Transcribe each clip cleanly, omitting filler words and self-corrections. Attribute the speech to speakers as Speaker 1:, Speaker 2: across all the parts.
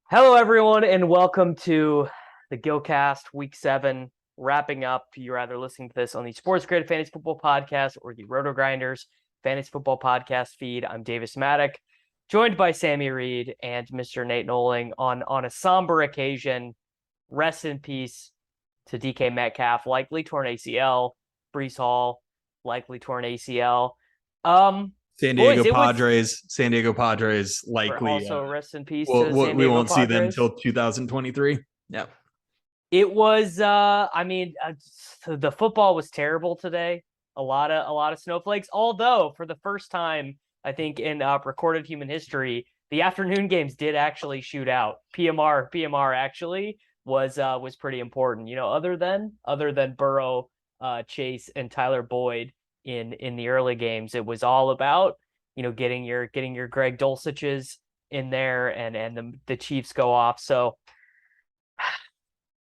Speaker 1: Hello, everyone, and welcome to the Gillcast Week 7 wrapping up. You're either listening to this on the Sports Grid Fantasy Football Podcast or the RotoGrinders Fantasy Football Podcast feed. I'm Davis Maddock, joined by Sammy Reed and Mr. Nate Noling on a somber occasion. Rest in peace to DK Metcalf, likely torn ACL. Breece Hall, likely torn ACL.
Speaker 2: San Diego Padres likely
Speaker 1: also rest in peace
Speaker 2: to
Speaker 1: San Diego
Speaker 2: we won't
Speaker 1: Padres.
Speaker 2: See them until 2023. Yeah.
Speaker 1: It was the football was terrible today. A lot of snowflakes, although for the first time I think in recorded human history, the afternoon games did actually shoot out. PMR actually was pretty important. You know, other than Burrow, Chase and Tyler Boyd in the early games, it was all about, you know, getting your Greg Dulciches in there and the Chiefs go off. So,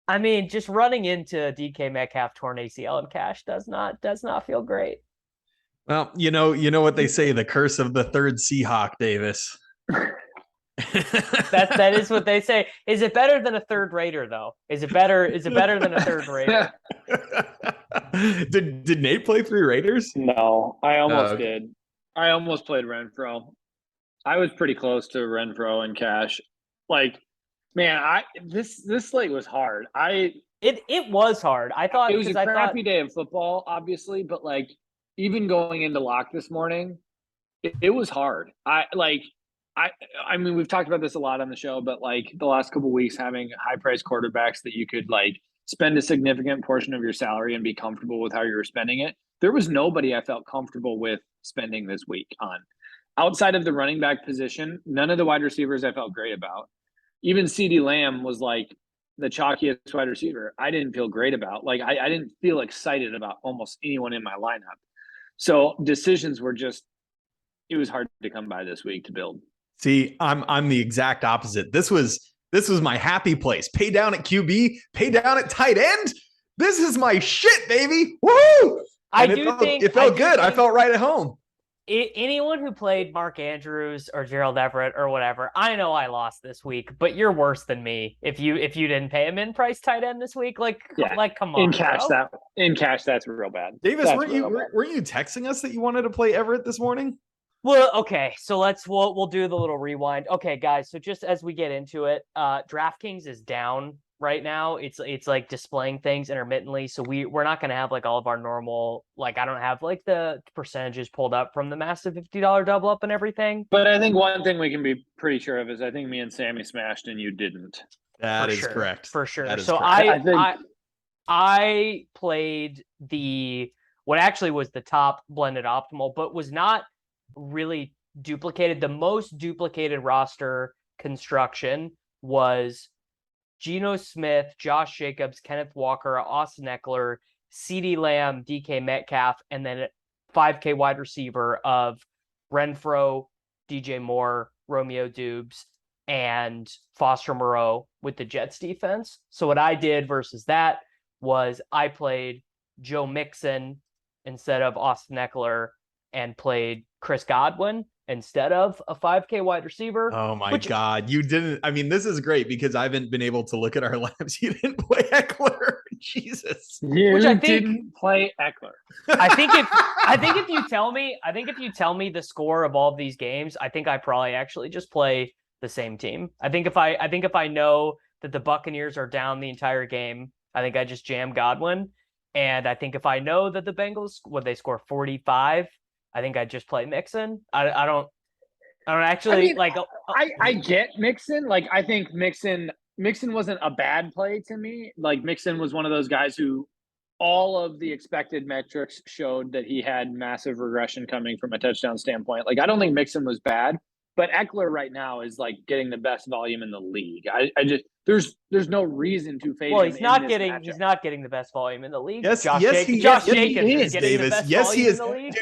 Speaker 1: I mean, just running into DK Metcalf torn ACL and cash does not feel great.
Speaker 2: Well, you know what they say, the curse of the third Seahawk, Davis.
Speaker 1: that is what they say. Is it better than a third Raider though? Is it better than a third Raider?
Speaker 2: Did Nate play 3 Raiders?
Speaker 3: No, I almost did. I almost played Renfro. I was pretty close to Renfro and cash. Like, man, this slate was hard.
Speaker 1: It was hard. I thought
Speaker 3: it was a crappy day of football, obviously, but like even going into lock this morning, it was hard. I mean, we've talked about this a lot on the show, but like the last couple of weeks, having high-priced quarterbacks that you could like spend a significant portion of your salary and be comfortable with how you were spending it. There was nobody I felt comfortable with spending this week on. Outside of the running back position, none of the wide receivers I felt great about. Even CeeDee Lamb was like the chalkiest wide receiver I didn't feel great about. Like I didn't feel excited about almost anyone in my lineup. So decisions were just, it was hard to come by this week to build.
Speaker 2: See, I'm the exact opposite. This was my happy place. Pay down at QB, pay down at tight end. This is my shit, baby. Woo! It felt good. I felt right at home.
Speaker 1: Anyone who played Mark Andrews or Gerald Everett or whatever, I know I lost this week, but you're worse than me if you didn't pay him in price tight end this week. Come on.
Speaker 3: In cash, that's real bad.
Speaker 2: Davis, weren't you texting us that you wanted to play Everett this morning?
Speaker 1: Well, okay, so we'll do the little rewind. Okay, guys, so just as we get into it, DraftKings is down right now. It's like displaying things intermittently, so we're not going to have like all of our normal, like I don't have like the percentages pulled up from the massive $50 double up and everything.
Speaker 3: But I think one thing we can be pretty sure of is I think me and Sammy smashed and you didn't.
Speaker 2: That is correct.
Speaker 1: For sure.
Speaker 2: That is
Speaker 1: so
Speaker 2: correct.
Speaker 1: I played what actually was the top blended optimal, but was not really duplicated. The most duplicated roster construction was Geno Smith, Josh Jacobs, Kenneth Walker, Austin Eckler, CeeDee Lamb, DK Metcalf, and then 5K wide receiver of Renfro, DJ Moore, Romeo Dubes, and Foster Moreau with the Jets defense. So what I did versus that was I played Joe Mixon instead of Austin Eckler and played Chris Godwin instead of a 5K wide receiver.
Speaker 2: Oh my God. You didn't. I mean, this is great because I haven't been able to look at our labs. You didn't play Eckler. Jesus.
Speaker 3: Which I think didn't play Eckler.
Speaker 1: I think if you tell me the score of all of these games, I think I probably actually just play the same team. I think if I know that the Buccaneers are down the entire game, I think I just jam Godwin. And I think if I know that the Bengals, they score 45, I think I just play Mixon. I don't actually
Speaker 3: I get Mixon. Like, I think Mixon wasn't a bad play to me. Like, Mixon was one of those guys who all of the expected metrics showed that he had massive regression coming from a touchdown standpoint. Like, I don't think Mixon was bad, But Eckler right now is like getting the best volume in the league. I just there's no reason to fade him.
Speaker 1: He's not getting the best volume in the league.
Speaker 2: Yes,
Speaker 1: Josh
Speaker 2: Jacobs
Speaker 1: is getting
Speaker 2: Davis.
Speaker 1: the best
Speaker 2: Yes,
Speaker 1: volume
Speaker 2: he is.
Speaker 1: in the league.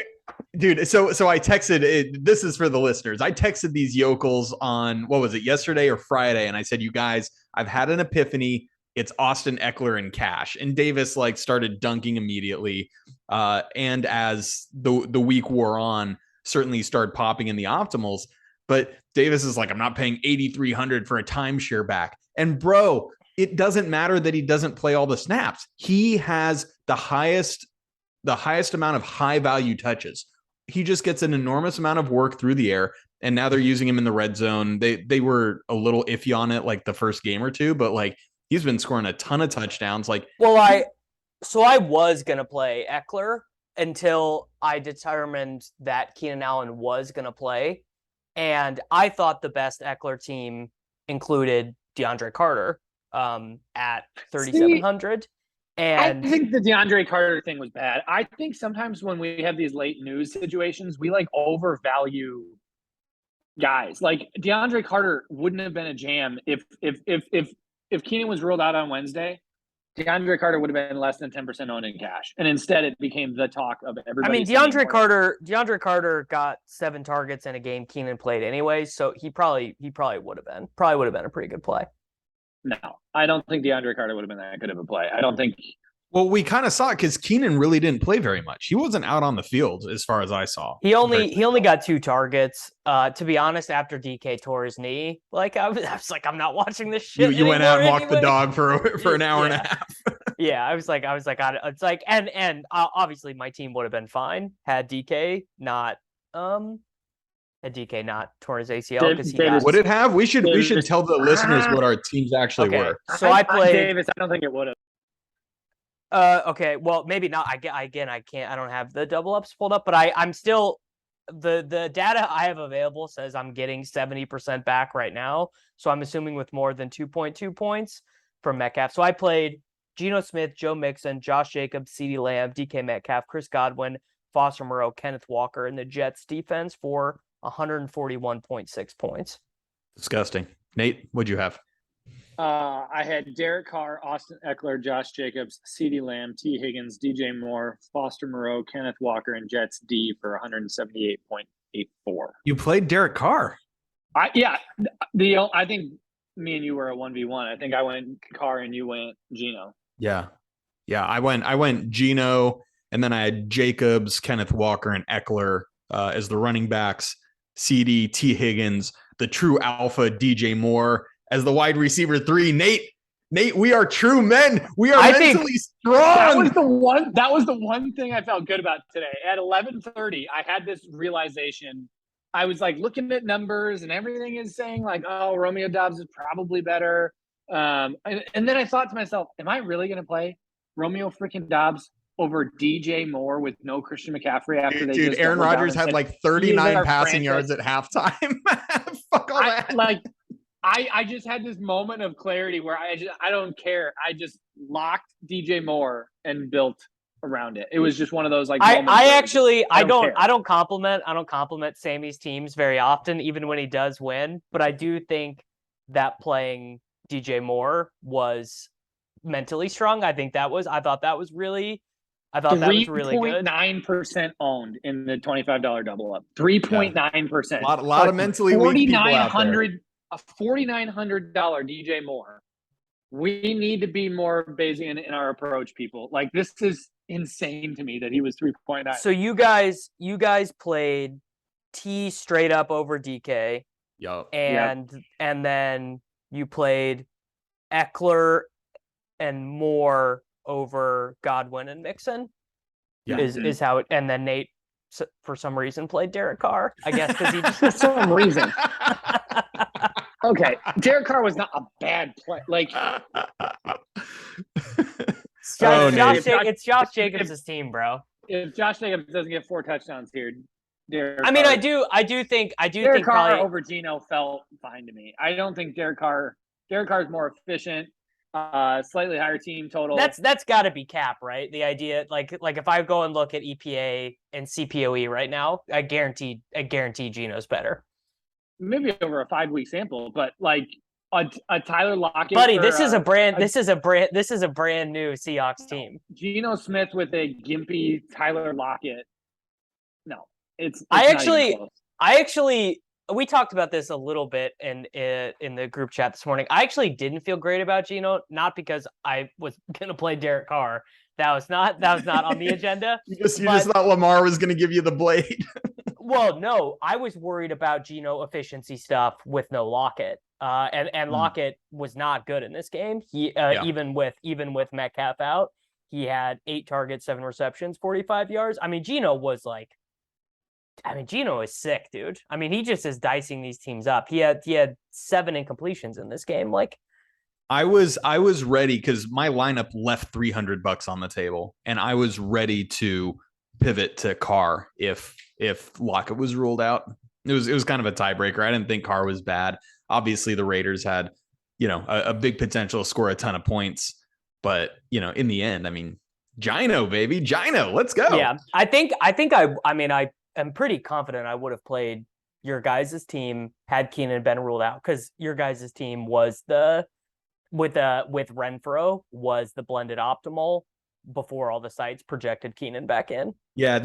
Speaker 2: Dude, so I texted it. This is for the listeners. I texted these yokels on, what was it, yesterday or Friday, and I said, you guys, I've had an epiphany. It's Austin Eckler and cash. And Davis like started dunking immediately. And as the week wore on, certainly started popping in the optimals. But Davis is like, I'm not paying $8,300 for a timeshare back. And bro, it doesn't matter that he doesn't play all the snaps. He has the highest amount of high value touches. He just gets an enormous amount of work through the air. And now they're using him in the red zone. They were a little iffy on it like the first game or two, but like he's been scoring a ton of touchdowns. Like,
Speaker 1: I was gonna play Eckler until I determined that Keenan Allen was gonna play. And I thought the best Eckler team included DeAndre Carter at 3,700. And
Speaker 3: I think the DeAndre Carter thing was bad. I think sometimes when we have these late news situations, we like overvalue guys. Like DeAndre Carter wouldn't have been a jam if Keenan was ruled out on Wednesday. DeAndre Carter would have been less than 10% owned in cash, and instead it became the talk of everybody.
Speaker 1: I mean, DeAndre Carter got 7 targets in a game Keenan played anyway, so he probably would have been a pretty good play.
Speaker 3: No, I don't think DeAndre Carter would have been that good of a play. I don't think.
Speaker 2: Well, we kind of saw it because Keenan really didn't play very much. He wasn't out on the field as far as I saw.
Speaker 1: He only got 2 targets. To be honest, after DK tore his knee, like I was like, I'm not watching this shit.
Speaker 2: You went out and walked the dog for an hour and a half.
Speaker 1: Yeah, I was like, it's like, and obviously my team would have been fine had DK not torn his ACL.
Speaker 2: Would it have? We should tell the listeners what our teams actually were.
Speaker 1: So I played
Speaker 3: Davis. I don't think it would have.
Speaker 1: Okay, well, maybe not. I can't. I don't have the double ups pulled up, but I'm still the data I have available says I'm getting 70% back right now. So I'm assuming with more than 2.2 points from Metcalf. So I played Geno Smith, Joe Mixon, Josh Jacobs, CeeDee Lamb, DK Metcalf, Chris Godwin, Foster Moreau, Kenneth Walker, and the Jets defense for 141.6 points.
Speaker 2: Disgusting. Nate, what'd you have?
Speaker 3: I had Derek Carr, Austin Eckler, Josh Jacobs, CeeDee Lamb, T. Higgins, DJ Moore, Foster Moreau, Kenneth Walker, and Jets D for 178.84.
Speaker 2: You played Derek Carr.
Speaker 3: I think me and you were a 1v1. I think I went Carr and you went Geno.
Speaker 2: Yeah. I went Geno, and then I had Jacobs, Kenneth Walker, and Eckler as the running backs. CD, T. Higgins, the true alpha, DJ Moore as the wide receiver 3. Nate, we are true men. We are mentally strong.
Speaker 3: That was the one thing I felt good about today. At 11:30, I had this realization. I was like looking at numbers and everything is saying like, oh, Romeo Doubs is probably better. And then I thought to myself, am I really going to play Romeo freaking Doubs over DJ Moore with no Christian McCaffrey after they just
Speaker 2: Aaron Rodgers had like 39 passing yards at halftime. Fuck all that.
Speaker 3: I just had this moment of clarity where I don't care. I just locked DJ Moore and built around it. It was just one of those like moments
Speaker 1: I don't compliment Sammy's teams very often, even when he does win. But I do think that playing DJ Moore was mentally strong. I thought that was really good.
Speaker 3: 3.9% owned in the $25 double up. 3.9%.
Speaker 2: A lot of mentally weak people out there.
Speaker 3: A $4,900 DJ Moore. We need to be more Bayesian in our approach, people. Like this is insane to me that he was 3.9.
Speaker 1: So you guys played T straight up over DK.
Speaker 2: Yep.
Speaker 1: And then you played Eckler and Moore over Godwin and Mixon.
Speaker 2: Yeah.
Speaker 1: Is how it. And then Nate, for some reason, played Derek Carr. I guess because he just
Speaker 3: for some reason. Okay, Derek Carr was not a bad play. Like,
Speaker 1: it's Josh Jacobs' team, bro.
Speaker 3: If Josh Jacobs doesn't get 4 touchdowns here,
Speaker 1: I do think
Speaker 3: Derek Carr over Geno felt fine to me. I don't think Derek Carr is more efficient. Slightly higher team total.
Speaker 1: That's got to be cap, right? The idea, like if I go and look at EPA and CPOE right now, I guarantee Geno's better.
Speaker 3: maybe over a 5-week sample, but like a Tyler Lockett.
Speaker 1: Buddy, this is a brand new Seahawks team.
Speaker 3: Geno Smith with a gimpy Tyler Lockett. No, it's
Speaker 1: I actually we talked about this a little bit in the group chat this morning. I actually didn't feel great about Geno, not because I was gonna play Derek Carr. That was not on the agenda.
Speaker 2: you just thought Lamar was gonna give you the blade.
Speaker 1: Well, no, I was worried about Geno efficiency stuff with no Lockett. And Lockett was not good in this game. He even with Metcalf out, he had 8 targets, 7 receptions, 45 yards. I mean, Geno is sick, dude. I mean, he just is dicing these teams up. He had 7 incompletions in this game. Like,
Speaker 2: I was ready because my lineup left $300 on the table, and I was ready to pivot to Carr if Lockett was ruled out. It was kind of a tiebreaker. I didn't think Carr was bad. Obviously, the Raiders had, a big potential to score a ton of points, but in the end, I mean, Gino, baby, Gino, let's go.
Speaker 1: Yeah, I am pretty confident I would have played your guys' team had Keenan been ruled out, because your guys' team was with Renfro was the blended optimal before all the sites projected Keenan back in.
Speaker 2: Yeah,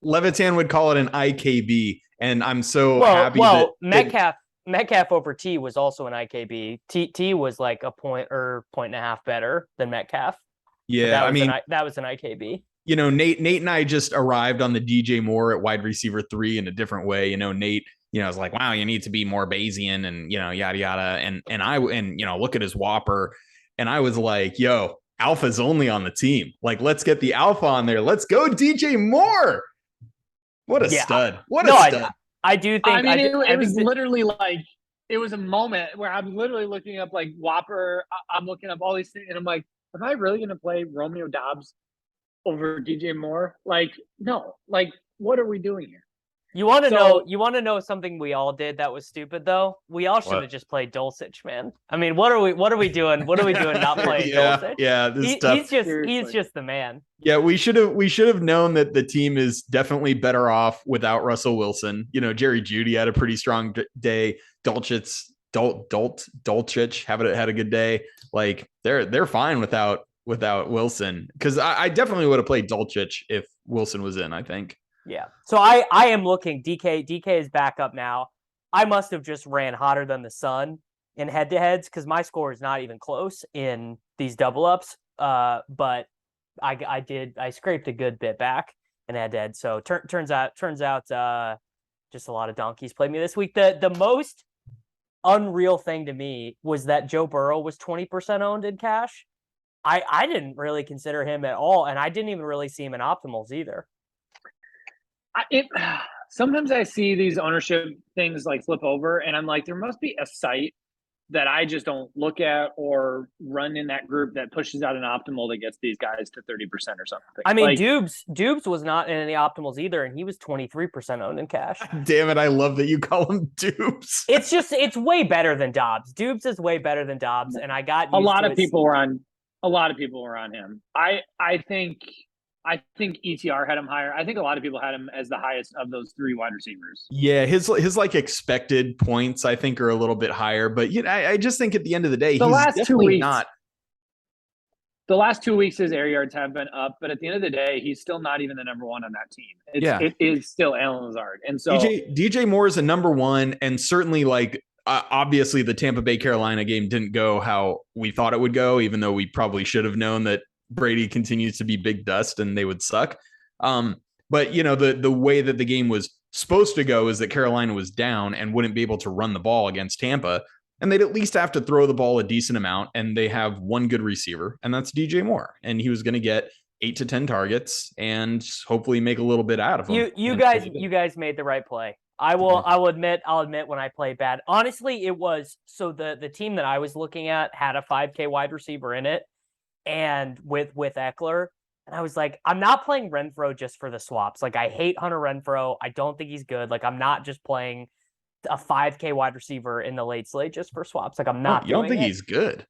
Speaker 2: Levitan would call it an IKB, and I'm so happy.
Speaker 1: Well, Metcalf over T was also an IKB. T was like a point or point and a half better than Metcalf.
Speaker 2: Yeah,
Speaker 1: that was an IKB.
Speaker 2: Nate and I just arrived on the DJ Moore at wide receiver 3 in a different way. Nate, was like, wow, you need to be more Bayesian and, yada, yada. And look at his Whopper. And I was like, yo, Alpha's only on the team. Like, let's get the Alpha on there. Let's go DJ Moore. What a stud. What a stud.
Speaker 1: I do think.
Speaker 3: It was literally like, it was a moment where I'm literally looking up like Whopper. I'm looking up all these things and I'm like, am I really going to play Romeo Doubs over DJ Moore? Like, no, like, what are we doing here?
Speaker 1: You want to know something we all did that was stupid though? We all should have just played Dulcich, man. I mean, what are we doing? What are we doing not playing Dulcich?
Speaker 2: Yeah, this is tough.
Speaker 1: He's just the man.
Speaker 2: Yeah, we should have known that the team is definitely better off without Russell Wilson. Jerry Jeudy had a pretty strong day. Dulcich had a good day. Like, they're fine without Wilson, because I definitely would have played Dulcich if Wilson was in, I think.
Speaker 1: Yeah. So I am looking. DK is back up now. I must have just ran hotter than the sun in head-to-heads, because my score is not even close in these double ups. But I scraped a good bit back in head-to-head. So turns out just a lot of donkeys played me this week. The most unreal thing to me was that Joe Burrow was 20% owned in cash. I didn't really consider him at all, and I didn't even really see him in optimals either.
Speaker 3: Sometimes I see these ownership things like flip over, and I'm like, there must be a site that I just don't look at or run in that group that pushes out an optimal that gets these guys to 30% or something.
Speaker 1: I mean, like, Dubes was not in any optimals either, and he was 23% owned in cash.
Speaker 2: Damn it, I love that you call him Dubes.
Speaker 1: It's way better than Dobbs. Dubes is way better than Dobbs, and I got
Speaker 3: a lot of people were on him. I think ETR had him higher. I think a lot of people had him as the highest of those 3 wide receivers.
Speaker 2: Yeah, his like expected points, I think, are a little bit higher. But I just think at the end of the day,
Speaker 3: the
Speaker 2: he's
Speaker 3: last
Speaker 2: definitely
Speaker 3: 2 weeks,
Speaker 2: not.
Speaker 3: The last 2 weeks, his air yards have been up, but at the end of the day, he's still not even the number 1 on that team. It is still Allen Lazard, and so
Speaker 2: DJ Moore is a number 1, and certainly like. Obviously, the Tampa Bay Carolina game didn't go how we thought it would go, even though we probably should have known that Brady continues to be big dust and they would suck. But the way that the game was supposed to go is that Carolina was down and wouldn't be able to run the ball against Tampa, and they'd at least have to throw the ball a decent amount. And they have one good receiver, and that's DJ Moore, and he was going to get 8 to 10 targets and hopefully make a little bit out of them.
Speaker 1: You guys made the right play. I'll admit when I play bad. Honestly, it was so the team that I was looking at had a 5K wide receiver in it, and with Eckler, and I was like, I'm not playing Renfro just for the swaps. Like, I hate Hunter Renfro. I don't think he's good. Like, I'm not just playing a 5K wide receiver in the late slate just for swaps. Like, I'm not.
Speaker 2: You don't think he's good?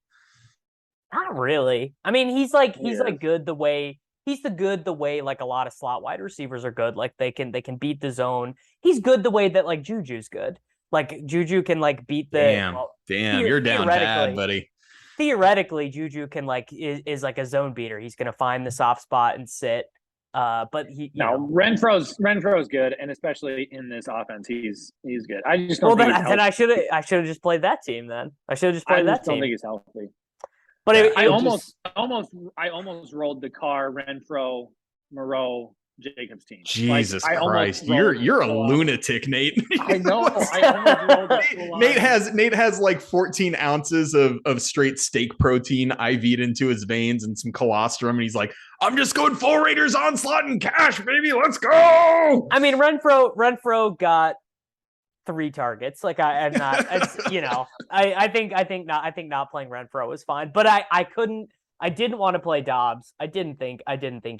Speaker 1: Not really. I mean, he's like good the way he's the good the way like a lot of slot wide receivers are good. Like they can beat the zone. He's good the way that like Juju's good. Like Juju can like beat the
Speaker 2: damn, you're down bad, buddy.
Speaker 1: Theoretically, Juju can like is like a zone beater. He's gonna find the soft spot and sit. But
Speaker 3: Renfro's good, and especially in this offense, he's good. I just don't.
Speaker 1: Well, then I should have just played that team. Then I should have just played that team.
Speaker 3: I don't think he's healthy.
Speaker 1: But
Speaker 3: I almost rolled the car Renfro, Moreau, Jacobs team.
Speaker 2: Jesus Christ, you're a lunatic, Nate.
Speaker 3: I know. I almost
Speaker 2: Nate has like 14 ounces of straight steak protein IV'd into his veins and some colostrum, and he's like, "I'm just going full Raiders onslaught and cash, baby. Let's go."
Speaker 1: I mean, Renfro got 3 targets. Like I'm not. It's, you know, I think not playing Renfro was fine, but I didn't want to play Dobbs. I didn't think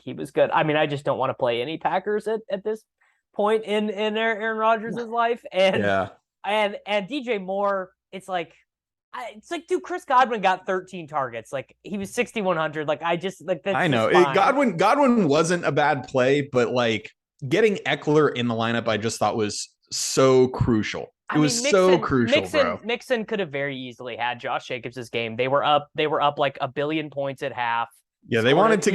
Speaker 1: he was good. I mean, I just don't want to play any Packers at this point in Aaron Rodgers' life. And DJ Moore, it's like, dude, Chris Godwin got 13 targets. Like he was 6,100. Like I just like that's
Speaker 2: I know Godwin wasn't a bad play, but like getting Eckler in the lineup, I just thought was so crucial. It was so crucial, bro.
Speaker 1: Mixon could have very easily had Josh Jacobs' game. They were up like 1 billion points at half.
Speaker 2: Yeah, they wanted to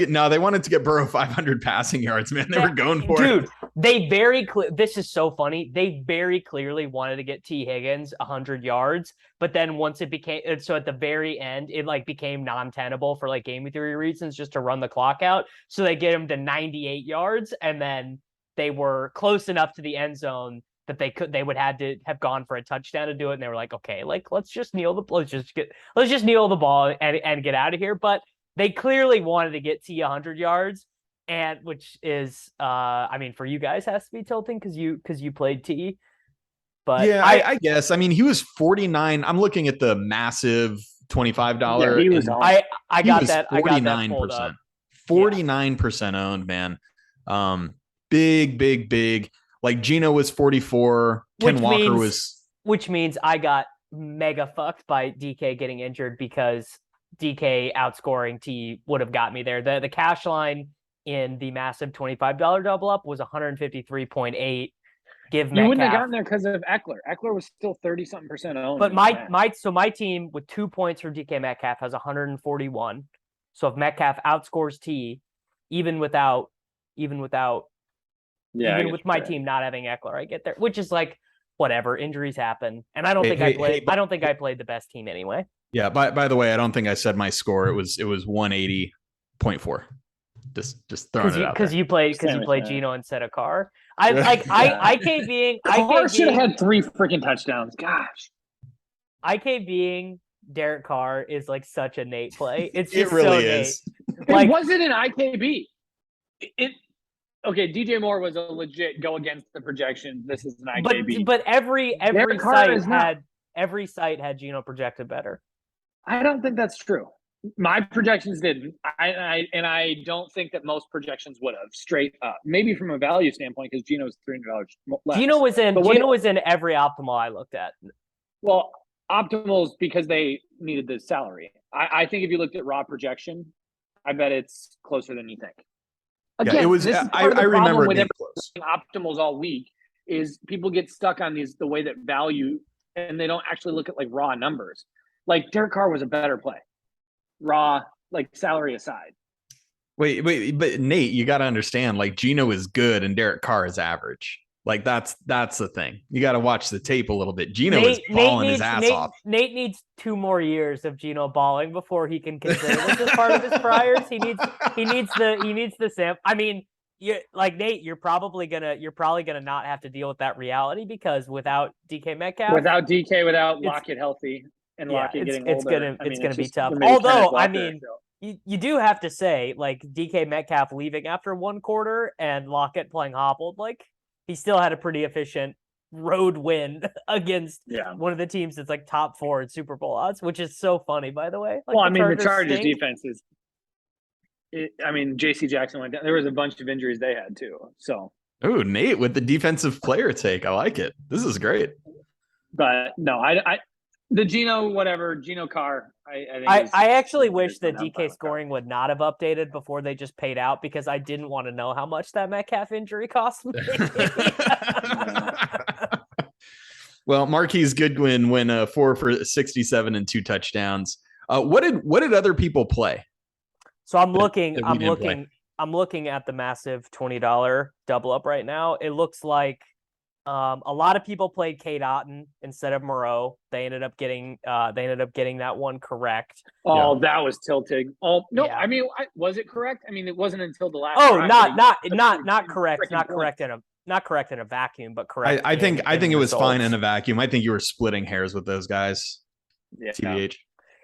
Speaker 2: get Burrow 500 passing yards, man. They were going for it.
Speaker 1: Dude, this is so funny. They very clearly wanted to get T. Higgins 100 yards, but then once it became so at the very end, it like became non-tenable for like game theory reasons just to run the clock out. So they get him to 98 yards, and then they were close enough to the end zone that they would had to have gone for a touchdown to do it, and they were like, okay, like let's just kneel the ball and get out of here. But they clearly wanted to get T 100 yards, and which is I mean, for you guys has to be tilting because you played T. But
Speaker 2: yeah, I guess. I mean, he was 49. I'm looking at the massive $25.
Speaker 3: Yeah, he was
Speaker 1: I got that
Speaker 2: 49%. 49% owned, man. Big. Like Gino was 44. Ken Walker was,
Speaker 1: which means I got mega fucked by DK getting injured because DK outscoring T would have got me there. The cash line in the massive $25 double up was 153.8. Give Metcalf.
Speaker 3: You wouldn't have gotten there because of Eckler. Eckler was still 30-something% owned.
Speaker 1: But my team with 2 points for DK Metcalf has 141. So if Metcalf outscores T, even with my team not having Eckler, I get there, which is like whatever. Injuries happen, and I don't think I played the best team anyway.
Speaker 2: Yeah. By the way, I don't think I said my score. It was 180.4. Just throwing it out
Speaker 1: because you played Gino instead of Carr. IK being
Speaker 3: Carr should have had 3 freaking touchdowns. Gosh,
Speaker 1: IK being Derek Carr is like such a Nate play. It
Speaker 2: really is.
Speaker 3: It wasn't an IKB. Okay, DJ Moore was a legit go against the projections. This is an IKB.
Speaker 1: But every site had Gino projected better.
Speaker 3: I don't think that's true. My projections didn't. I don't think that most projections would have straight up. Maybe from a value standpoint, because Gino's $300 less.
Speaker 1: Gino was in every optimal I looked at.
Speaker 3: Well, optimals because they needed the salary. I think if you looked at raw projection, I bet it's closer than you think. Again,
Speaker 2: yeah, it was. I remember it being close.
Speaker 3: Optimals all week is people get stuck on the way that value, and they don't actually look at like raw numbers. Like Derek Carr was a better play, raw, like salary aside.
Speaker 2: Wait, but Nate, you got to understand, like Gino is good and Derek Carr is average. Like that's the thing. You got to watch the tape a little bit. Gino is balling his ass off.
Speaker 1: Nate needs 2 more years of Gino balling before he can consider this as part of his priors. He needs the sample. I mean, Nate, you're probably gonna not have to deal with that reality because without DK Metcalf,
Speaker 3: without Lockett healthy and Lockett getting older,
Speaker 1: it's gonna be tough. Although, I mean, you do have to say, like DK Metcalf leaving after 1 quarter and Lockett playing hobbled, like. He still had a pretty efficient road win against one of the teams that's like top 4 in Super Bowl odds, which is so funny, by the way.
Speaker 3: Like, the Chargers defense is. J.C. Jackson went down. There was a bunch of injuries they had too. So.
Speaker 2: Oh, Nate with the defensive player take. I like it. This is great.
Speaker 3: But no, The Gino Carr.
Speaker 1: I actually wish that DK scoring would not have updated before they just paid out, because I didn't want to know how much that Metcalf injury cost me.
Speaker 2: Well, Marquise Goodwin went 4 for 67 and 2 touchdowns. What did other people play?
Speaker 1: So I'm looking at the massive $20 double up right now. It looks like a lot of people played Kate Otten instead of Moreau. They ended up getting that one correct.
Speaker 3: Oh, yeah. That was tilting. Oh no, yeah. I mean, was it correct? I mean, it wasn't until the last.
Speaker 1: Oh, not correct. Not correct in a vacuum, but correct.
Speaker 2: I think it was fine in a vacuum. I think you were splitting hairs with those guys. Yeah. TBH.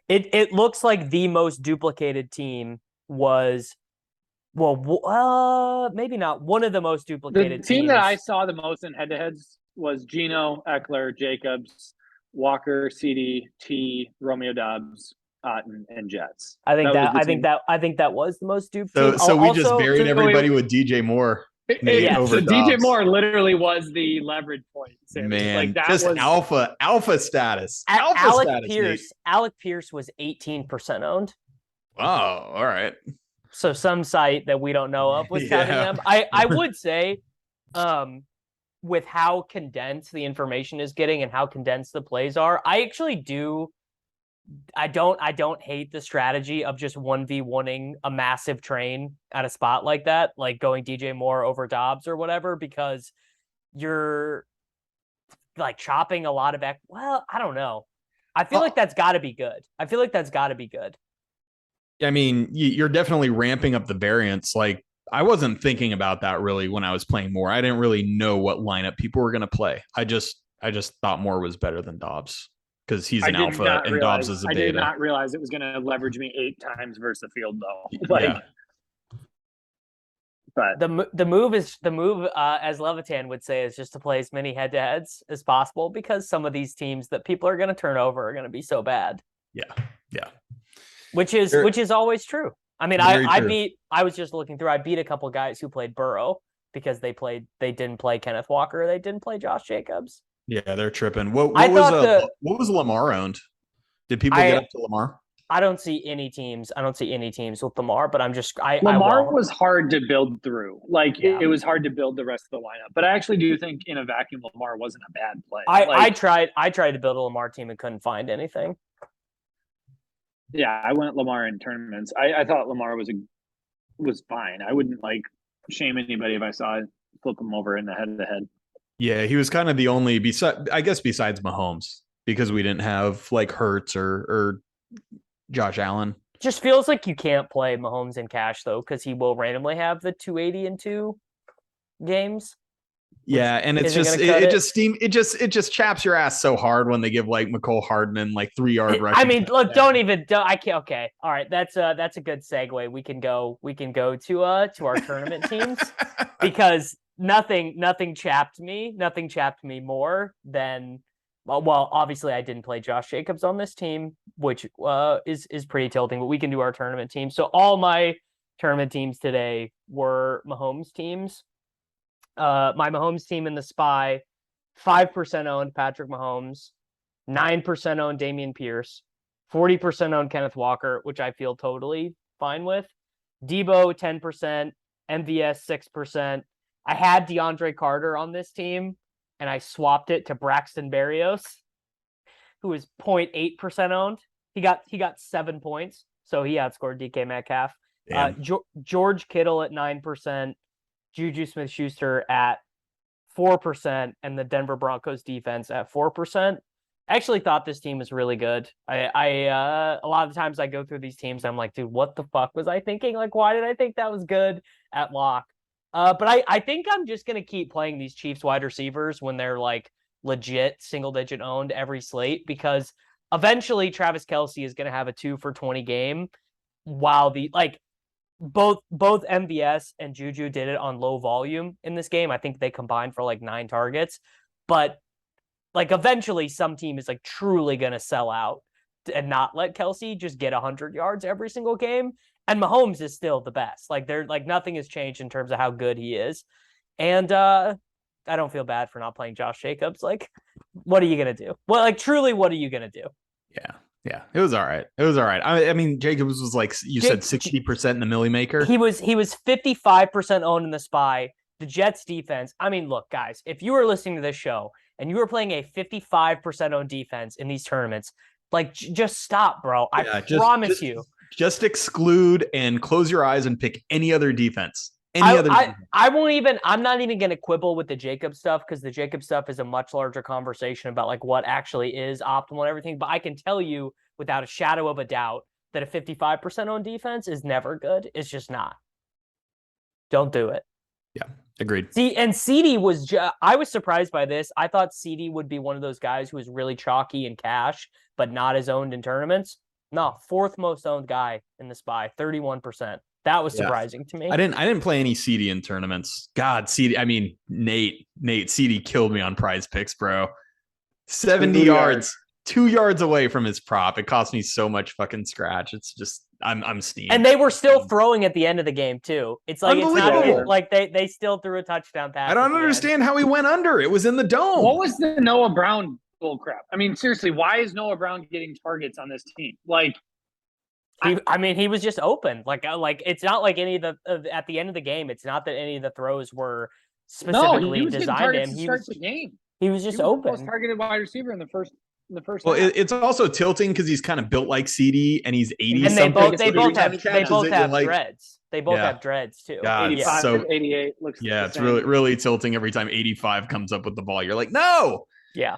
Speaker 1: It looks like the most duplicated team was, maybe not one of the most duplicated
Speaker 3: teams. The team
Speaker 1: teams.
Speaker 3: that I saw the most in head-to-heads was Gino, Eckler, Jacobs, Walker, CD, T, Romeo Doubs, Otten, and Jets.
Speaker 1: I think that was the most duplicated.
Speaker 2: So we just buried everybody with DJ Moore.
Speaker 3: So DJ Moore literally was the leverage point. Sammy.
Speaker 2: Man, like that just was alpha status.
Speaker 1: Alec Pierce was 18% owned.
Speaker 2: Oh, all right.
Speaker 1: So some site that we don't know of was counting them. I would say, with how condensed the information is getting and how condensed the plays are, I don't hate the strategy of just 1v1ing a massive train at a spot like that, like going DJ Moore over Dobbs or whatever, because you're like chopping a lot of I don't know. I feel like that's got to be good.
Speaker 2: I mean, you're definitely ramping up the variance. Like, I wasn't thinking about that really when I was playing Moore. I didn't really know what lineup people were going to play. I just thought Moore was better than Dobbs because he's an alpha and Dobbs is a beta.
Speaker 3: I did not realize it was going to leverage me 8 times versus the field though.
Speaker 2: Yeah.
Speaker 1: But the move, as Levitan would say, is just to play as many head-to-heads as possible, because some of these teams that people are going to turn over are going to be so bad.
Speaker 2: Yeah.
Speaker 1: Which is always true. I mean, I was just looking through. I beat a couple guys who played Burrow because they didn't play Kenneth Walker. They didn't play Josh Jacobs.
Speaker 2: Yeah, they're tripping. What was Lamar owned? Did people get up to Lamar?
Speaker 1: I don't see any teams. With Lamar, but
Speaker 3: Lamar was hard to build through. It was hard to build the rest of the lineup. But I actually do think in a vacuum, Lamar wasn't a bad play.
Speaker 1: I tried to build a Lamar team and couldn't find anything.
Speaker 3: Yeah, I went Lamar in tournaments. I thought Lamar was fine. I wouldn't shame anybody if I saw it flip him over in the head-to-head.
Speaker 2: Yeah, he was kind of the only besides Mahomes, because we didn't have Hurts or Josh Allen.
Speaker 1: Just feels like you can't play Mahomes in cash though, because he will randomly have the 280 in 2 games.
Speaker 2: Yeah, and it just chaps your ass so hard when they give Mecole Hardman 3 yard rush.
Speaker 1: I mean, look, I can't. Okay, all right, that's a good segue. We can go to our tournament teams, because nothing chapped me more than, well, obviously I didn't play Josh Jacobs on this team, which is pretty tilting. But we can do our tournament team. So all my tournament teams today were Mahomes teams. My Mahomes team in the SPY, 5% owned Patrick Mahomes, 9% owned Dameon Pierce, 40% owned Kenneth Walker, which I feel totally fine with. Debo, 10%, MVS, 6%. I had DeAndre Carter on this team, and I swapped it to Braxton Berrios, who is 0.8% owned. He got 7 points, so he outscored DK Metcalf. George Kittle at 9%. Juju Smith-Schuster at 4%, and the Denver Broncos defense at 4%. I actually thought this team was really good. I a lot of times I go through these teams, I'm like, dude, what the fuck was I thinking? Why did I think that was good at lock? But I think I'm just gonna keep playing these Chiefs wide receivers when they're legit single-digit owned every slate, because eventually Travis Kelce is gonna have a 2 for 20 game, while both MVS and Juju did it on low volume in this game. I think they combined for 9 targets, but eventually some team is truly going to sell out and not let Kelce just get 100 yards every single game. And Mahomes is still the best. Nothing has changed in terms of how good he is. And don't feel bad for not playing Josh Jacobs. Like, what are you gonna do? Well, like truly, what are you gonna do?
Speaker 2: Yeah, it was all right. I mean, Jacobs was like you said 60% in the Millie Maker.
Speaker 1: He was 55% owned in the SPY. The Jets defense. I mean, look, guys, if you were listening to this show and you were playing a 55% owned defense in these tournaments, like just stop, bro. I promise you.
Speaker 2: Just exclude and close your eyes and pick any other defense. I
Speaker 1: won't even. I'm not even going to quibble with the Jacob stuff because the Jacob stuff is a much larger conversation about like what actually is optimal and everything. But I can tell you without a shadow of a doubt that a 55% owned defense is never good. It's just not. Don't do it.
Speaker 2: Yeah, agreed.
Speaker 1: See, and CD was. I was surprised by this. I thought CD would be one of those guys who was really chalky in cash, but not as owned in tournaments. No, fourth most owned guy in the SPY, 31%. That was surprising to me.
Speaker 2: I didn't play any CD in tournaments. God, CD. I mean, Nate, CD killed me on Prize Picks, bro. 70 yards, 2 yards away from his prop. It cost me so much fucking scratch. It's just I'm steamed.
Speaker 1: And they were still throwing at the end of the game too. It's like it's not like they still threw a touchdown pass.
Speaker 2: I don't understand how he went under. It was in the dome.
Speaker 3: What was the Noah Brown bull crap? I mean, seriously, why is Noah Brown getting targets on this team? Like.
Speaker 1: He was just open. Like it's not like any of the at the end of the game. It's not that any of the throws were specifically designed him.
Speaker 3: He was the game.
Speaker 1: He was just open.
Speaker 3: Most targeted wide receiver in the first.
Speaker 2: Well, it's also tilting because he's kind of built like CD and he's 80.
Speaker 1: And they both have dreads. They both have dreads too.
Speaker 2: God,
Speaker 3: 85 so 88 looks.
Speaker 2: Yeah, it's really tilting every time 85 comes up with the ball. You're like, no.
Speaker 1: Yeah.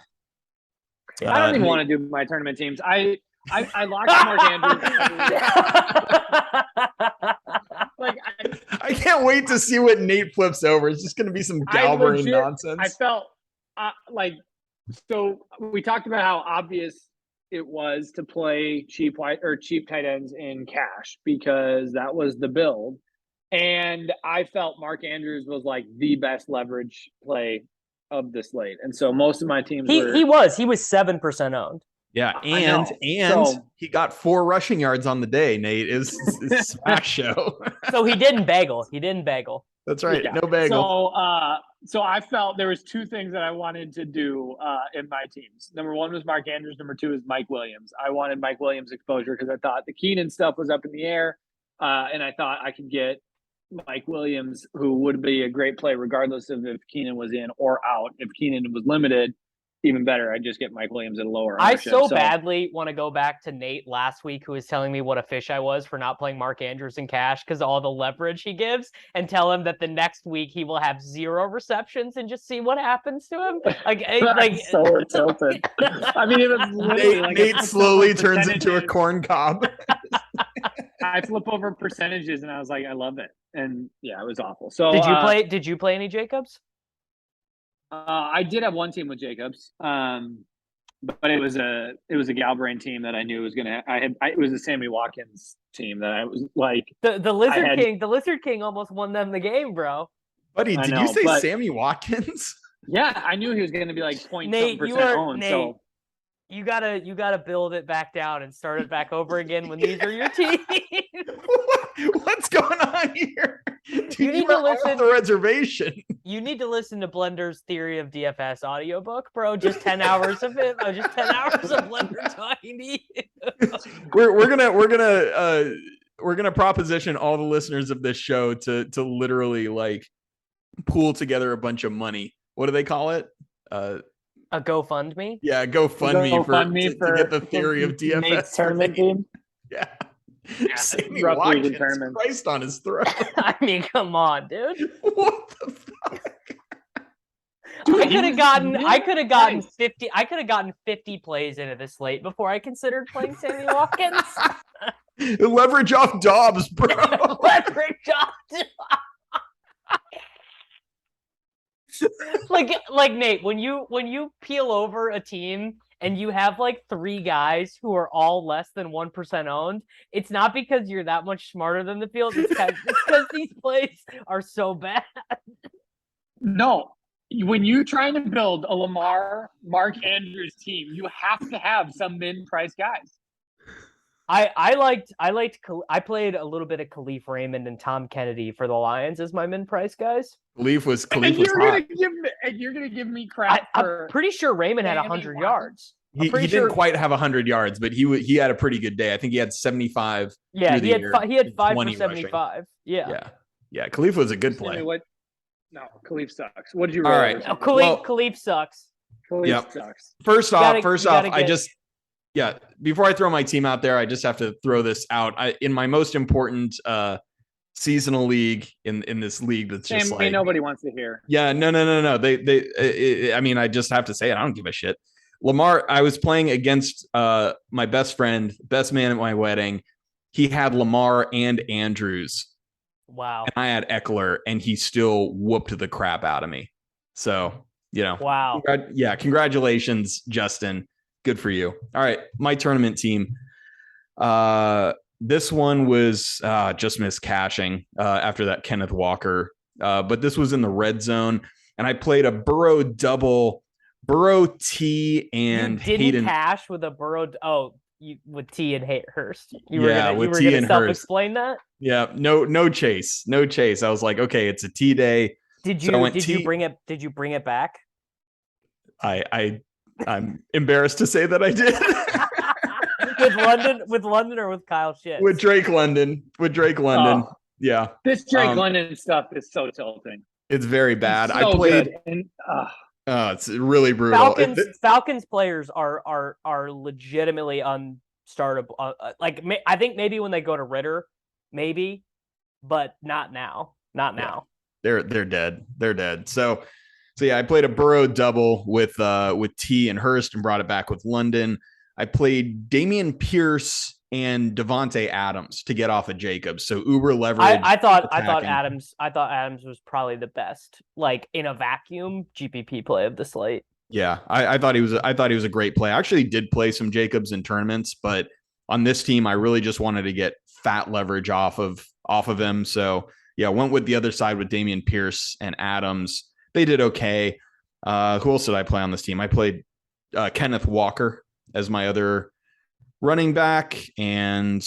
Speaker 3: I don't even want to do my tournament teams. I locked Mark Andrews.
Speaker 2: I can't wait to see what Nate flips over. It's just going to be some Galbrain nonsense.
Speaker 3: I felt so we talked about how obvious it was to play cheap tight ends in cash because that was the build. And I felt Mark Andrews was like the best leverage play of the slate. And so most of my teams
Speaker 1: he was 7% owned.
Speaker 2: Yeah, and he got 4 rushing yards on the day, Nate. Is smash show.
Speaker 1: So he didn't bagel.
Speaker 2: That's right. Yeah. No bagel.
Speaker 3: So I felt there was 2 things that I wanted to do in my teams. Number 1 was Mark Andrews. Number 2 is Mike Williams. I wanted Mike Williams exposure because I thought the Keenan stuff was up in the air. And I thought I could get Mike Williams, who would be a great play regardless of if Keenan was in or out. If Keenan was limited, even better, I'd just get Mike Williams at a lower ownership.
Speaker 1: I so badly want to go back to Nate last week, who was telling me what a fish I was for not playing Mark Andrews in cash because of all the leverage he gives, and tell him that the next week he will have 0 receptions and just see what happens to him. Like
Speaker 3: so tilted. I mean, it was literally
Speaker 2: Nate slowly turns into a corn cob.
Speaker 3: I flip over percentages and I was like, I love it. And yeah, it was awful. So
Speaker 1: did you play any Jacobs?
Speaker 3: I did have one team with Jacobs, but it was a Galbrain team that I knew was gonna. It was a Sammy Watkins team that I was like
Speaker 1: the Lizard King. The Lizard King almost won them the game, bro.
Speaker 2: Buddy, did you say Sammy Watkins?
Speaker 3: Yeah, I knew he was going to be like 0.7% owned.
Speaker 1: Nate,
Speaker 3: so
Speaker 1: you gotta build it back down and start it back over again when these are your teams.
Speaker 2: What's going on here? Dude,
Speaker 1: you need to listen
Speaker 2: to the reservation.
Speaker 1: You need to listen to Blender's Theory of DFS audiobook, bro. Just 10 hours of it. Just 10 hours of Blender talking to you.
Speaker 2: We're gonna proposition all the listeners of this show to literally like pool together a bunch of money. What do they call it?
Speaker 1: A GoFundMe?
Speaker 2: Yeah, GoFundMe to get the Theory of DFS
Speaker 3: tournament team.
Speaker 2: Yeah. Sammy Watkins, Christ on his throat.
Speaker 1: I mean, come on, dude.
Speaker 2: What the fuck?
Speaker 1: Dude, I could have gotten 50. I could have gotten 50 plays into this slate before I considered playing Sammy Watkins.
Speaker 2: Leverage off Dobbs, bro.
Speaker 1: Leverage off Dobbs. like Nate, when you peel over a team and you have like 3 guys who are all less than 1% owned, it's not because you're that much smarter than the field. It's because these plays are so bad.
Speaker 3: No, when you're trying to build a Lamar, Mark Andrews team, you have to have some min-price guys.
Speaker 1: I played a little bit of Khalif Raymond and Tom Kennedy for the Lions as my min price guys.
Speaker 2: Khalif was hot.
Speaker 3: You're gonna give me crap.
Speaker 1: I'm pretty sure Raymond had 100 yards.
Speaker 2: He didn't quite have 100 yards, but he had a pretty good day. I think he had 75.
Speaker 1: Yeah, he had 5 for 75. Rushing.
Speaker 2: Yeah. Khalif was a good play.
Speaker 3: No, Khalif sucks. What did you roll?
Speaker 1: All right. Khalif sucks.
Speaker 3: Khalif sucks.
Speaker 2: First off, before I throw my team out there, I just have to throw this out. In my most important seasonal league in this league that's just
Speaker 3: like nobody wants to hear.
Speaker 2: Yeah, no. I mean, I just have to say it. I don't give a shit. Lamar, I was playing against my best friend, best man at my wedding. He had Lamar and Andrews.
Speaker 1: Wow.
Speaker 2: And I had Eckler, and he still whooped the crap out of me. So,
Speaker 1: wow.
Speaker 2: Congratulations, Justin. Good for you. All right, my tournament team. This one was just missed cashing after that Kenneth Walker. But this was in the red zone, and I played a Burrow double, Burrow T and
Speaker 1: you didn't
Speaker 2: Hayden.
Speaker 1: Cash with a Burrow. With T and Hurst.
Speaker 2: You were gonna
Speaker 1: self-explain that?
Speaker 2: Yeah, no chase. I was like, okay, it's a T day.
Speaker 1: Did you bring it back?
Speaker 2: I'm embarrassed to say that I did.
Speaker 1: with London or with Kyle Shitz?
Speaker 2: With Drake London. Oh, yeah.
Speaker 3: This Drake London stuff is so tilting.
Speaker 2: It's very bad. I played it's really brutal.
Speaker 1: Falcons players are legitimately unstartable. I think maybe when they go to Ritter, maybe, but not now. Not now.
Speaker 2: They're dead. They're dead. So yeah, I played a Burrow double with T and Hurst and brought it back with London. I played Dameon Pierce and Devontae Adams to get off of Jacobs. So uber leverage.
Speaker 1: I thought Adams was probably the best, like in a vacuum, GPP play of the slate.
Speaker 2: Yeah, I thought he was a great play. I actually did play some Jacobs in tournaments, but on this team, I really just wanted to get fat leverage off of him. So yeah, went with the other side with Dameon Pierce and Adams. They did okay. Who else did I play on this team? I played Kenneth Walker as my other running back, and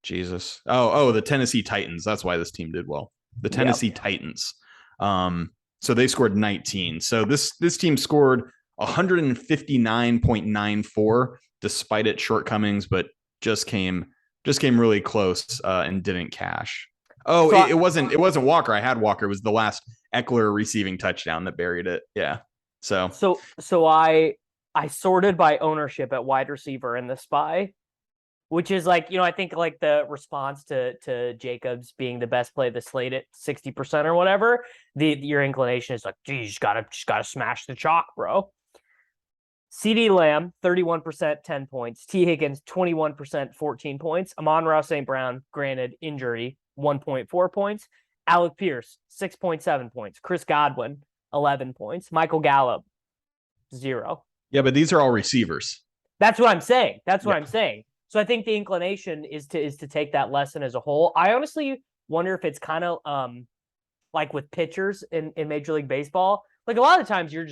Speaker 2: Jesus. The Tennessee Titans. That's why this team did well. The Tennessee Titans. So they scored 19. So this team scored 159.94 despite its shortcomings, but just came really close and didn't cash. It wasn't Walker. I had Walker. It was the last Eckler receiving touchdown that buried it. Yeah. So
Speaker 1: I sorted by ownership at wide receiver in the SPY, which is I think the response to Jacobs being the best play of the slate at 60% or whatever, your inclination is like, geez, you just gotta smash the chalk, bro. CD Lamb, 31%, 10 points. T. Higgins, 21%, 14 points. Amon-Ra St. Brown, granted injury, 1.4 points. Alec Pierce, 6.7 points. Chris Godwin, 11 points. Michael Gallup, 0.
Speaker 2: Yeah, but these are all receivers.
Speaker 1: That's what I'm saying. I'm saying. So I think the inclination is to take that lesson as a whole. I honestly wonder if it's kind of like with pitchers in Major League Baseball. Like a lot of times you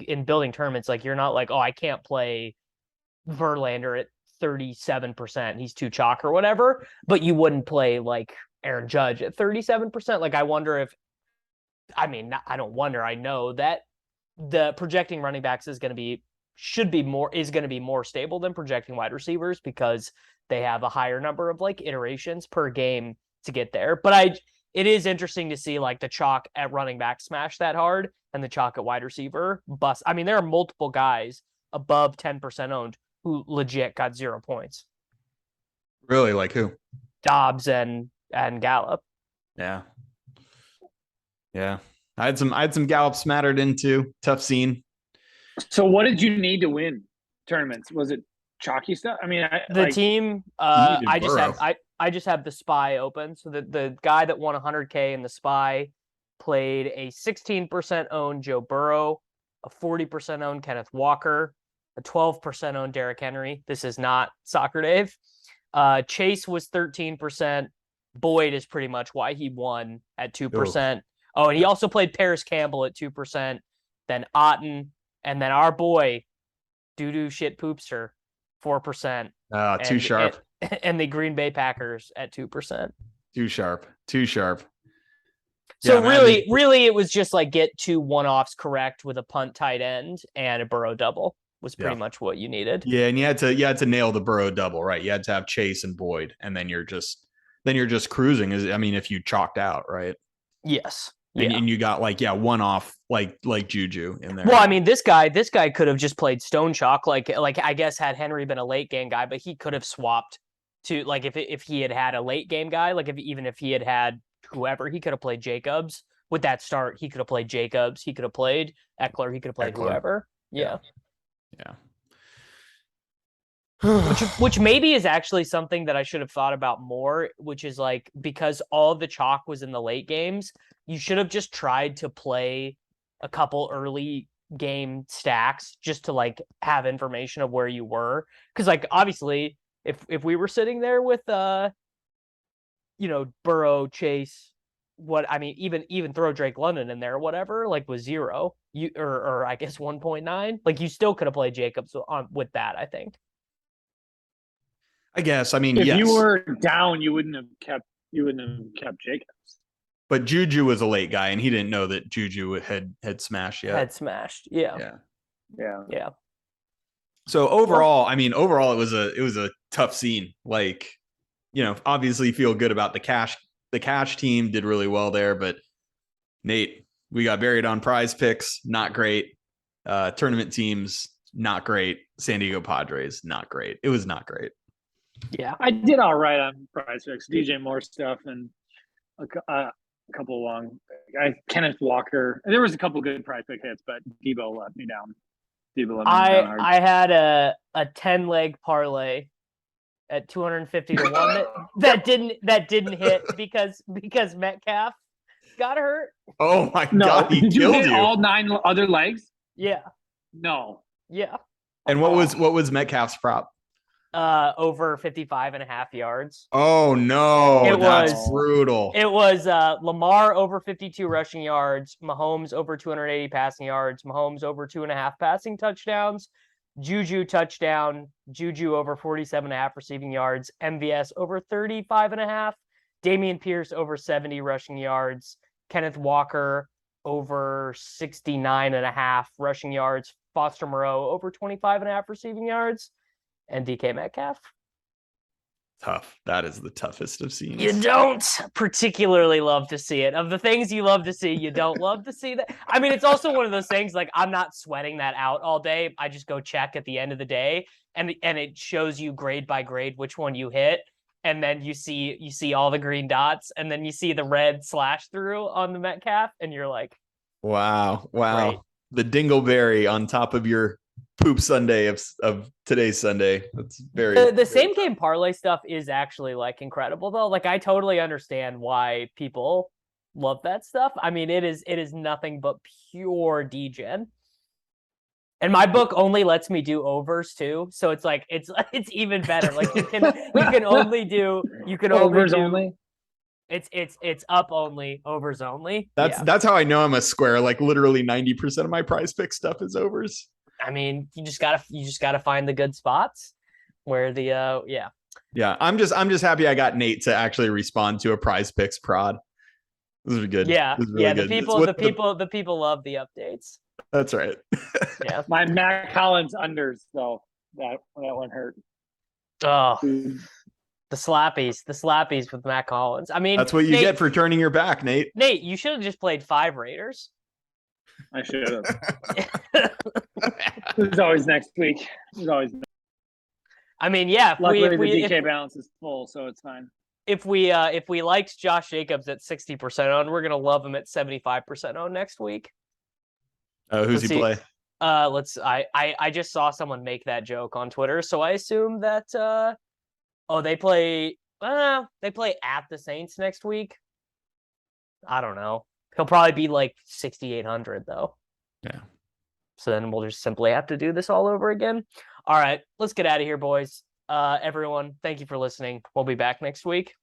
Speaker 1: in building tournaments, like you're not like, oh, I can't play Verlander at 37%. He's too chalk or whatever. But you wouldn't play like Aaron Judge at 37%. Like I wonder I know that the projecting running backs is going to be more stable than projecting wide receivers because they have a higher number of iterations per game to get there. But it is interesting to see the chalk at running back smash that hard and the chalk at wide receiver bust. I mean, there are multiple guys above 10% owned who legit got 0 points.
Speaker 2: Really? Like who?
Speaker 1: Dobbs and Gallup.
Speaker 2: Yeah. Yeah. I had some Gallup smattered into. Tough scene.
Speaker 3: So what did you need to win tournaments? Was it chalky stuff? I mean,
Speaker 1: team. I just have the SPY open. So the guy that won 100K in the SPY played a 16% owned Joe Burrow, a 40% owned Kenneth Walker, a 12% owned Derrick Henry. This is not Soccer Dave. Chase was 13%. Boyd is pretty much why he won at 2%. Oh, and he also played Paris Campbell at 2%. Then Otten, and then our boy, Doo-Doo Shit Poopster, 4%.
Speaker 2: Too sharp.
Speaker 1: And the Green Bay Packers at 2%.
Speaker 2: Too sharp.
Speaker 1: So really, it was just like get 2 one-offs correct with a punt tight end and a Burrow double was pretty much what you needed.
Speaker 2: Yeah, and you had to nail the Burrow double, right? You had to have Chase and Boyd, and then you're just cruising. If you chalked out, right?
Speaker 1: Yes.
Speaker 2: And you got one off like Juju in there.
Speaker 1: Well, I mean, this guy could have just played stone chalk. Like I guess had Henry been a late game guy, but he could have swapped to if he had a late game guy, if he had whoever, he could have played Jacobs with that start. He could have played Jacobs. He could have played Eckler. He could have played whoever. Yeah. which maybe is actually something that I should have thought about more, which is like, because all of the chalk was in the late games, you should have just tried to play a couple early game stacks just to like have information of where you were. Because like obviously if we were sitting there with Burrow, Chase, even throw Drake London in there or whatever, like with 0, or I guess 1.9, like you still could have played Jacobs with that, I think.
Speaker 2: I guess.
Speaker 3: If you were down, you wouldn't have kept Jacobs.
Speaker 2: But Juju was a late guy, and he didn't know that Juju had smashed yet.
Speaker 1: Had smashed, yeah.
Speaker 2: So overall, it was a tough scene. Like, obviously feel good about the cash team did really well there, but Nate, we got buried on Prize Picks, not great. Tournament teams, not great. San Diego Padres, not great. It was not great.
Speaker 3: Yeah, I did all right on Prize Picks, DJ Moore stuff, and a couple long. Kenneth Walker. There was a couple good Prize Pick hits, but Debo let me down.
Speaker 1: I had a 10-leg parlay at 250 to 1 that didn't hit because Metcalf got hurt.
Speaker 2: Oh my God, he killed you.
Speaker 3: All 9 other legs?
Speaker 1: Yeah.
Speaker 3: No.
Speaker 1: Yeah.
Speaker 2: And what was Metcalf's prop?
Speaker 1: Over 55.5 yards.
Speaker 2: Oh no, that's brutal.
Speaker 1: It was Lamar over 52 rushing yards, Mahomes over 280 passing yards, Mahomes over 2.5 passing touchdowns, Juju touchdown, Juju over 47.5 receiving yards, MVS over 35.5, Dameon Pierce over 70 rushing yards, Kenneth Walker over 69.5 rushing yards, Foster Moreau over 25.5 receiving yards, and DK Metcalf.
Speaker 2: Tough. That is the toughest of scenes.
Speaker 1: You don't particularly love to see it. Of the things you love to see, you don't love to see that. I mean, it's also one of those things, like, I'm not sweating that out all day. I just go check at the end of the day, and it shows you grade by grade which one you hit. And then you see all the green dots, and then you see the red slash through on the Metcalf, and you're like,
Speaker 2: wow.
Speaker 1: Great.
Speaker 2: The dingleberry on top of your poop Sunday of today's Sunday. That's very
Speaker 1: the same game parlay stuff is actually like incredible though. Like, I totally understand why people love that stuff. I mean, it is nothing but pure degen. And my book only lets me do overs too, so it's like it's even better. Like you can only do
Speaker 3: overs only.
Speaker 1: It's up only, overs only.
Speaker 2: That's how I know I'm a square. Like literally 90% of my Prize Pick stuff is overs.
Speaker 1: I mean, you just gotta find the good spots where the
Speaker 2: Yeah, I'm just happy I got Nate to actually respond to a Prize Picks prod. This is good.
Speaker 1: Yeah,
Speaker 2: really
Speaker 1: yeah.
Speaker 2: good.
Speaker 1: The people love the updates.
Speaker 2: That's right.
Speaker 1: Yeah.
Speaker 3: My Matt Collins unders though, that one hurt.
Speaker 1: Oh, the slappies with Matt Collins. I mean,
Speaker 2: that's what you get for turning your back, Nate.
Speaker 1: Nate, you should have just played 5 Raiders.
Speaker 3: I should have. It's always next week. It's always.
Speaker 1: I mean, yeah.
Speaker 3: Luckily, the DK balance is full, so it's fine.
Speaker 1: If we liked Josh Jacobs at 60% owned, we're gonna love him at 75% owned next week.
Speaker 2: Who's he play?
Speaker 1: I just saw someone make that joke on Twitter, so I assume that they play at the Saints next week. I don't know. He'll probably be like 6,800 though.
Speaker 2: Yeah.
Speaker 1: So then we'll just simply have to do this all over again. All right, let's get out of here, boys. Everyone, thank you for listening. We'll be back next week.